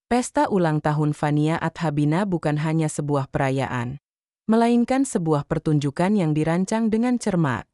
Pesta ulang tahun Fania Athabina bukan hanya sebuah perayaan, melainkan sebuah pertunjukan yang dirancang dengan cermat.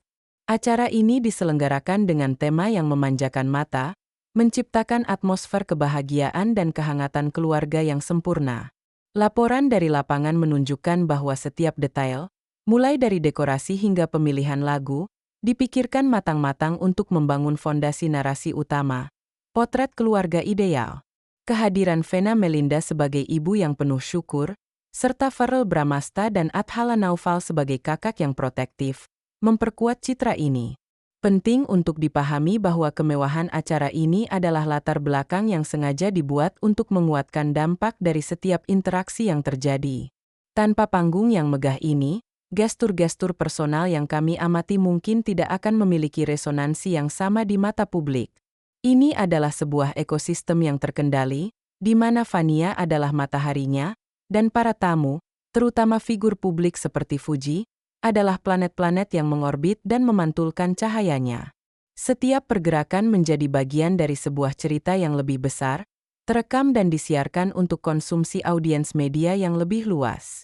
Acara ini diselenggarakan dengan tema yang memanjakan mata, menciptakan atmosfer kebahagiaan dan kehangatan keluarga yang sempurna. Laporan dari lapangan menunjukkan bahwa setiap detail, mulai dari dekorasi hingga pemilihan lagu, dipikirkan matang-matang untuk membangun fondasi narasi utama, potret keluarga ideal. Kehadiran Vena Melinda sebagai ibu yang penuh syukur, serta Verrell Bramasta dan Athala Naufal sebagai kakak yang protektif, memperkuat citra ini. Penting untuk dipahami bahwa kemewahan acara ini adalah latar belakang yang sengaja dibuat untuk menguatkan dampak dari setiap interaksi yang terjadi. Tanpa panggung yang megah ini, gestur-gestur personal yang kami amati mungkin tidak akan memiliki resonansi yang sama di mata publik. Ini adalah sebuah ekosistem yang terkendali, di mana Fania adalah mataharinya, dan para tamu, terutama figur publik seperti Fuji, adalah planet-planet yang mengorbit dan memantulkan cahayanya. Setiap pergerakan menjadi bagian dari sebuah cerita yang lebih besar, terekam dan disiarkan untuk konsumsi audiens media yang lebih luas.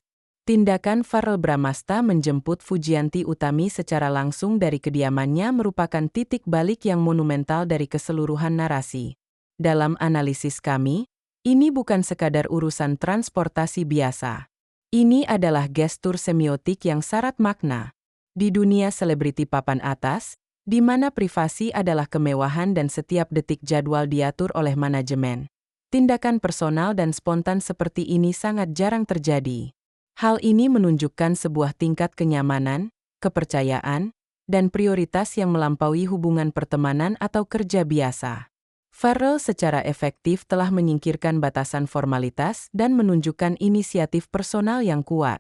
Tindakan Verrell Bramasta menjemput Fujianti Utami secara langsung dari kediamannya merupakan titik balik yang monumental dari keseluruhan narasi. Dalam analisis kami, ini bukan sekadar urusan transportasi biasa. Ini adalah gestur semiotik yang syarat makna. Di dunia selebriti papan atas, di mana privasi adalah kemewahan dan setiap detik jadwal diatur oleh manajemen, tindakan personal dan spontan seperti ini sangat jarang terjadi. Hal ini menunjukkan sebuah tingkat kenyamanan, kepercayaan, dan prioritas yang melampaui hubungan pertemanan atau kerja biasa. Verrell secara efektif telah menyingkirkan batasan formalitas dan menunjukkan inisiatif personal yang kuat.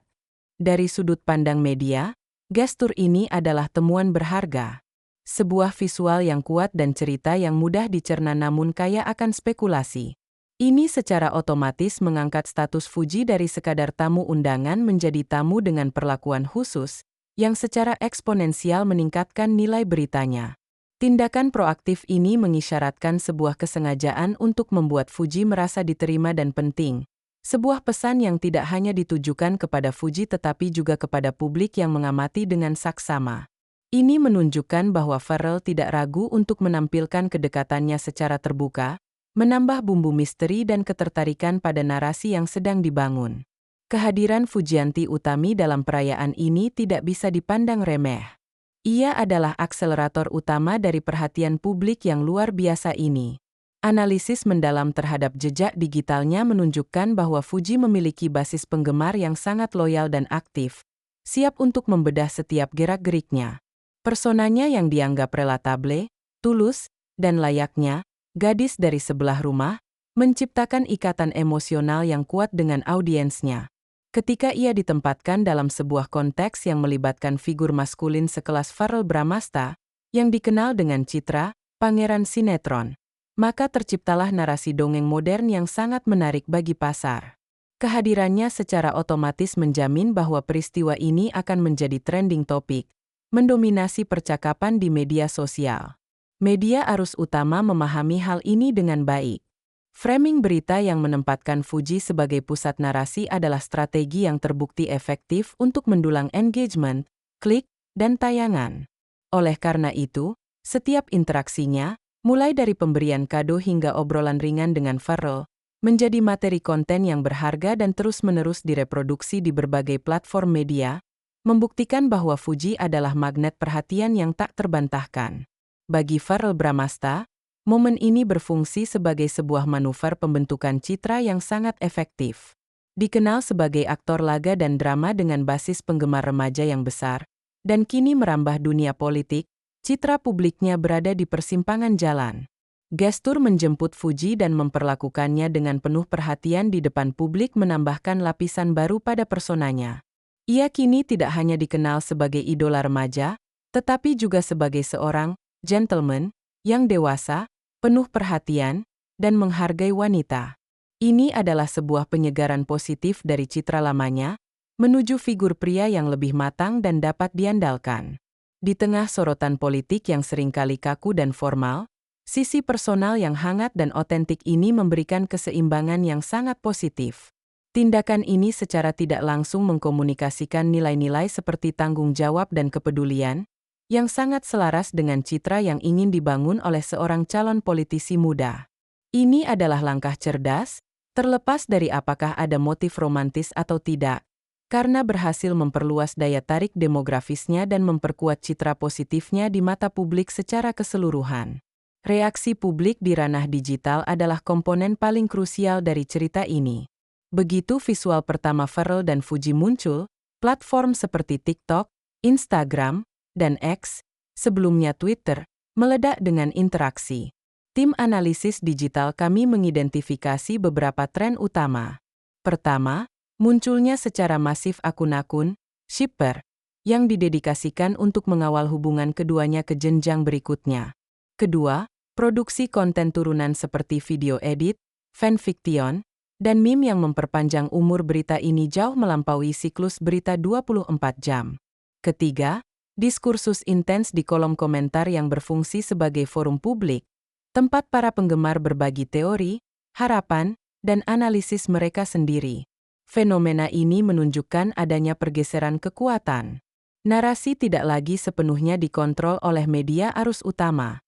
Dari sudut pandang media, gestur ini adalah temuan berharga. Sebuah visual yang kuat dan cerita yang mudah dicerna namun kaya akan spekulasi. Ini secara otomatis mengangkat status Fuji dari sekadar tamu undangan menjadi tamu dengan perlakuan khusus, yang secara eksponensial meningkatkan nilai beritanya. Tindakan proaktif ini mengisyaratkan sebuah kesengajaan untuk membuat Fuji merasa diterima dan penting. Sebuah pesan yang tidak hanya ditujukan kepada Fuji tetapi juga kepada publik yang mengamati dengan saksama. Ini menunjukkan bahwa Verrell tidak ragu untuk menampilkan kedekatannya secara terbuka, menambah bumbu misteri dan ketertarikan pada narasi yang sedang dibangun. Kehadiran Fujianti Utami dalam perayaan ini tidak bisa dipandang remeh. Ia adalah akselerator utama dari perhatian publik yang luar biasa ini. Analisis mendalam terhadap jejak digitalnya menunjukkan bahwa Fuji memiliki basis penggemar yang sangat loyal dan aktif, siap untuk membedah setiap gerak-geriknya. Personanya yang dianggap relatable, tulus, dan layaknya gadis dari sebelah rumah, menciptakan ikatan emosional yang kuat dengan audiensnya. Ketika ia ditempatkan dalam sebuah konteks yang melibatkan figur maskulin sekelas Verrell Bramasta, yang dikenal dengan citra pangeran sinetron, maka terciptalah narasi dongeng modern yang sangat menarik bagi pasar. Kehadirannya secara otomatis menjamin bahwa peristiwa ini akan menjadi trending topik, mendominasi percakapan di media sosial. Media arus utama memahami hal ini dengan baik. Framing berita yang menempatkan Fuji sebagai pusat narasi adalah strategi yang terbukti efektif untuk mendulang engagement, klik, dan tayangan. Oleh karena itu, setiap interaksinya, mulai dari pemberian kado hingga obrolan ringan dengan Verrell, menjadi materi konten yang berharga dan terus-menerus direproduksi di berbagai platform media, membuktikan bahwa Fuji adalah magnet perhatian yang tak terbantahkan. Bagi Verrell Bramasta, momen ini berfungsi sebagai sebuah manuver pembentukan citra yang sangat efektif. Dikenal sebagai aktor laga dan drama dengan basis penggemar remaja yang besar, dan kini merambah dunia politik, citra publiknya berada di persimpangan jalan. Gestur menjemput Fuji dan memperlakukannya dengan penuh perhatian di depan publik menambahkan lapisan baru pada personanya. Ia kini tidak hanya dikenal sebagai idola remaja, tetapi juga sebagai seorang gentleman yang dewasa, penuh perhatian, dan menghargai wanita. Ini adalah sebuah penyegaran positif dari citra lamanya, menuju figur pria yang lebih matang dan dapat diandalkan. Di tengah sorotan politik yang seringkali kaku dan formal, Sisi personal yang hangat dan otentik ini memberikan keseimbangan yang sangat positif. Tindakan ini secara tidak langsung mengkomunikasikan nilai-nilai seperti tanggung jawab dan kepedulian, yang sangat selaras dengan citra yang ingin dibangun oleh seorang calon politisi muda. Ini adalah langkah cerdas, terlepas dari apakah ada motif romantis atau tidak, karena berhasil memperluas daya tarik demografisnya dan memperkuat citra positifnya di mata publik secara keseluruhan. Reaksi publik di ranah digital adalah komponen paling krusial dari cerita ini. Begitu visual pertama Pharrell dan Fuji muncul, platform seperti TikTok, Instagram, dan X, sebelumnya Twitter, meledak dengan interaksi. Tim analisis digital kami mengidentifikasi beberapa tren utama. Pertama, munculnya secara masif akun-akun shipper yang didedikasikan untuk mengawal hubungan keduanya ke jenjang berikutnya. Kedua, produksi konten turunan seperti video edit, fanfiction, dan meme yang memperpanjang umur berita ini jauh melampaui siklus berita 24 jam. Ketiga, diskursus intens di kolom komentar yang berfungsi sebagai forum publik, tempat para penggemar berbagi teori, harapan, dan analisis mereka sendiri. Fenomena ini menunjukkan adanya pergeseran kekuatan. Narasi tidak lagi sepenuhnya dikontrol oleh media arus utama.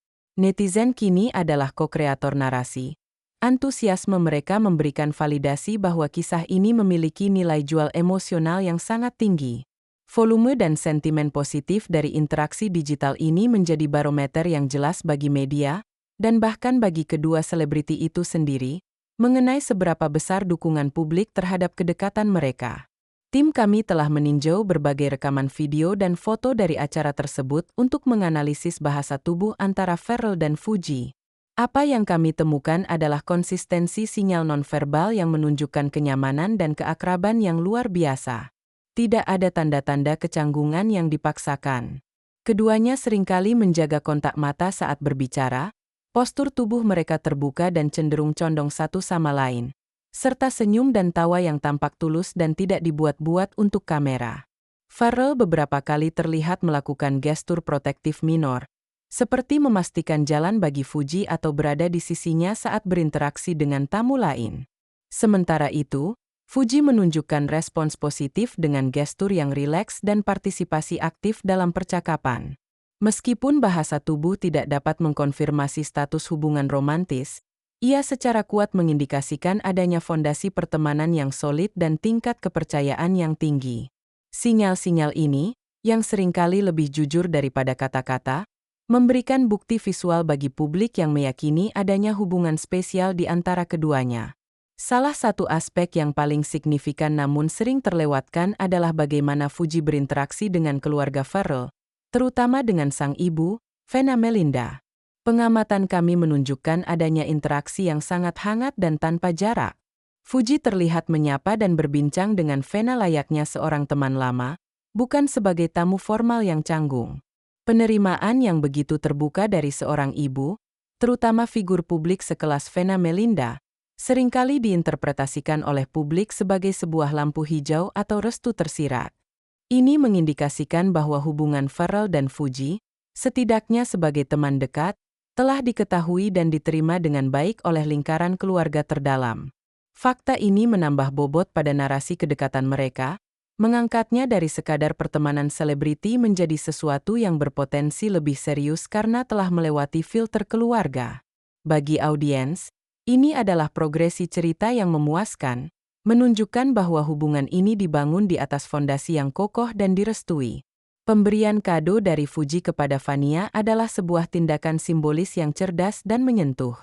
Netizen kini adalah ko-kreator narasi. Antusiasme mereka memberikan validasi bahwa kisah ini memiliki nilai jual emosional yang sangat tinggi. Volume dan sentimen positif dari interaksi digital ini menjadi barometer yang jelas bagi media, dan bahkan bagi kedua selebriti itu sendiri, mengenai seberapa besar dukungan publik terhadap kedekatan mereka. Tim kami telah meninjau berbagai rekaman video dan foto dari acara tersebut untuk menganalisis bahasa tubuh antara Pharrell dan Fuji. Apa yang kami temukan adalah konsistensi sinyal nonverbal yang menunjukkan kenyamanan dan keakraban yang luar biasa. Tidak ada tanda-tanda kecanggungan yang dipaksakan. Keduanya seringkali menjaga kontak mata saat berbicara, postur tubuh mereka terbuka dan cenderung condong satu sama lain, serta senyum dan tawa yang tampak tulus dan tidak dibuat-buat untuk kamera. Pharrell beberapa kali terlihat melakukan gestur protektif minor, seperti memastikan jalan bagi Fuji atau berada di sisinya saat berinteraksi dengan tamu lain. Sementara itu, Fuji menunjukkan respons positif dengan gestur yang rileks dan partisipasi aktif dalam percakapan. Meskipun bahasa tubuh tidak dapat mengkonfirmasi status hubungan romantis, ia secara kuat mengindikasikan adanya fondasi pertemanan yang solid dan tingkat kepercayaan yang tinggi. Sinyal-sinyal ini, yang seringkali lebih jujur daripada kata-kata, memberikan bukti visual bagi publik yang meyakini adanya hubungan spesial di antara keduanya. Salah satu aspek yang paling signifikan namun sering terlewatkan adalah bagaimana Fuji berinteraksi dengan keluarga Pharrell, terutama dengan sang ibu, Venna Melinda. Pengamatan kami menunjukkan adanya interaksi yang sangat hangat dan tanpa jarak. Fuji terlihat menyapa dan berbincang dengan Venna layaknya seorang teman lama, bukan sebagai tamu formal yang canggung. Penerimaan yang begitu terbuka dari seorang ibu, terutama figur publik sekelas Venna Melinda, seringkali diinterpretasikan oleh publik sebagai sebuah lampu hijau atau restu tersirat. Ini mengindikasikan bahwa hubungan Pharrell dan Fuji, setidaknya sebagai teman dekat, telah diketahui dan diterima dengan baik oleh lingkaran keluarga terdalam. Fakta ini menambah bobot pada narasi kedekatan mereka, mengangkatnya dari sekadar pertemanan selebriti menjadi sesuatu yang berpotensi lebih serius karena telah melewati filter keluarga. Bagi audiens, ini adalah progresi cerita yang memuaskan, menunjukkan bahwa hubungan ini dibangun di atas fondasi yang kokoh dan direstui. Pemberian kado dari Fuji kepada Vania adalah sebuah tindakan simbolis yang cerdas dan menyentuh.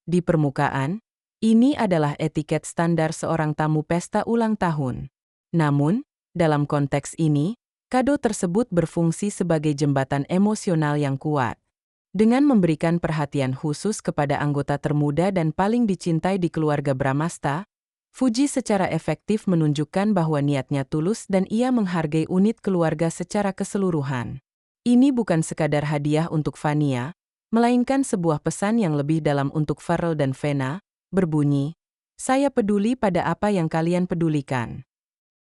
Di permukaan, ini adalah etiket standar seorang tamu pesta ulang tahun. Namun, dalam konteks ini, kado tersebut berfungsi sebagai jembatan emosional yang kuat. Dengan memberikan perhatian khusus kepada anggota termuda dan paling dicintai di keluarga Bramasta, Fuji secara efektif menunjukkan bahwa niatnya tulus dan ia menghargai unit keluarga secara keseluruhan. Ini bukan sekadar hadiah untuk Vania, melainkan sebuah pesan yang lebih dalam untuk Pharrell dan Venna, berbunyi, "Saya peduli pada apa yang kalian pedulikan."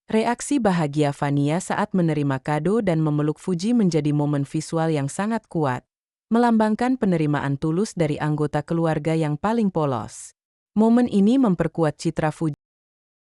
Reaksi bahagia Vania saat menerima kado dan memeluk Fuji menjadi momen visual yang sangat kuat, melambangkan penerimaan tulus dari anggota keluarga yang paling polos. Momen ini memperkuat citra Fuji